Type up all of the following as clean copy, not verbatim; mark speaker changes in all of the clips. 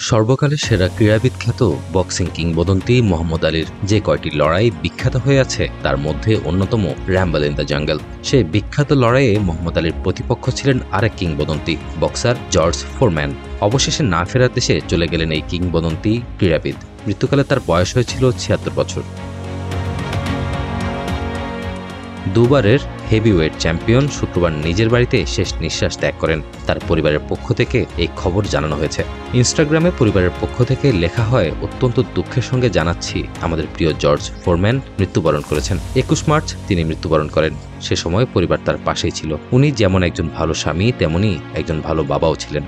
Speaker 1: সর্বকালের সেরা ক্রীড়াবিদ খ্যাত বক্সিং কিংবদন্তি মোহাম্মদ আলীর যে কয়টি লড়াই বিখ্যাত হয়ে আছে তার মধ্যে অন্যতম র্যাম্বল ইন দ্য জাঙ্গল। সেই বিখ্যাত লড়াইয়ে মোহাম্মদ আলীর প্রতিপক্ষ ছিলেন আরেক কিংবদন্তি বক্সার জর্জ ফোরম্যান। অবশেষে না ফেরার দেশে চলে গেলেন এই কিংবদন্তি ক্রীড়াবিদ। মৃত্যুকালে তার বয়স হয়েছিল ৭৬ বছর। দুবারের হেভিওয়েট চ্যাম্পিয়ন শুক্রবার নিজের বাড়িতে শেষ নিঃশ্বাস ত্যাগ করেন। তার পরিবারের পক্ষ থেকে এই খবর জানানো হয়েছে। ইনস্টাগ্রামে পরিবারের পক্ষ থেকে লেখা হয়, অত্যন্ত দুঃখের সঙ্গে জানাচ্ছি আমাদের প্রিয় জর্জ ফোরম্যান মৃত্যুবরণ করেছেন। ২১ মার্চ তিনি মৃত্যুবরণ করেন। সে সময় পরিবার তার পাশেই ছিল। উনি যেমন একজন ভালো স্বামী তেমনি একজন ভালো বাবাও ছিলেন।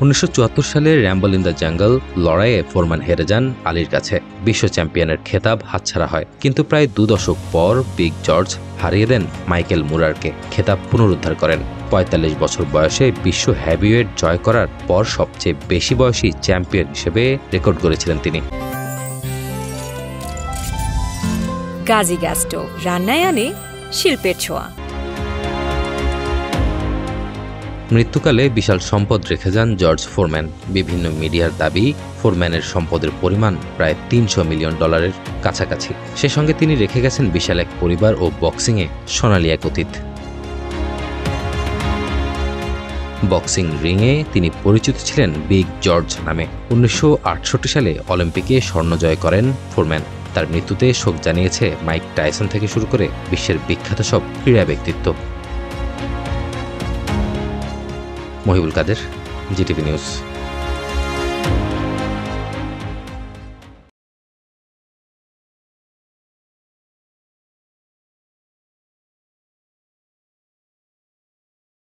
Speaker 1: ১৯৭৪ সালে র্যাম্বল ইন দ্য জাঙ্গল লড়াইয়ে ফোরম্যান হেরে যান আলীর কাছে। বিশ্ব চ্যাম্পিয়নের খেতাব হাতছাড়া হয়। কিন্তু প্রায় ২ দশক পর বিগ জর্জ হারিয়ে দেন মাইকেল মুরারকে, খেতাব পুনরুদ্ধার করেন। ৪৫ বছর বয়সে বিশ্ব হেভিওয়েট জয় করার পর সবচেয়ে বেশি বয়সী চ্যাম্পিয়ন হিসেবে রেকর্ড গড়েছিলেন তিনি।
Speaker 2: গাজী গ্যাস স্টোভ, রান্নায় আনে শিল্পের ছোঁয়া।
Speaker 1: মৃত্যুকালে বিশাল সম্পদ রেখে যান জর্জ ফোরম্যান। বিভিন্ন মিডিয়ার দাবি, ফোরম্যানের সম্পদের পরিমাণ প্রায় $৩০০ মিলিয়ন কাছাকাছি। সে সঙ্গে তিনি রেখে গেছেন বিশাল এক পরিবার ও বক্সিংয়ে সোনালী এক অতীত। বক্সিং রিংয়ে তিনি পরিচিত ছিলেন বিগ জর্জ নামে। ১৯৬৮ সালে অলিম্পিকে স্বর্ণ জয় করেন ফোরম্যান। তার মৃত্যুতে শোক জানিয়েছে মাইক টাইসন থেকে শুরু করে বিশ্বের বিখ্যাত সব ক্রীড়া ব্যক্তিত্ব। মহিবুল কাদের, জিটিভি নিউজ।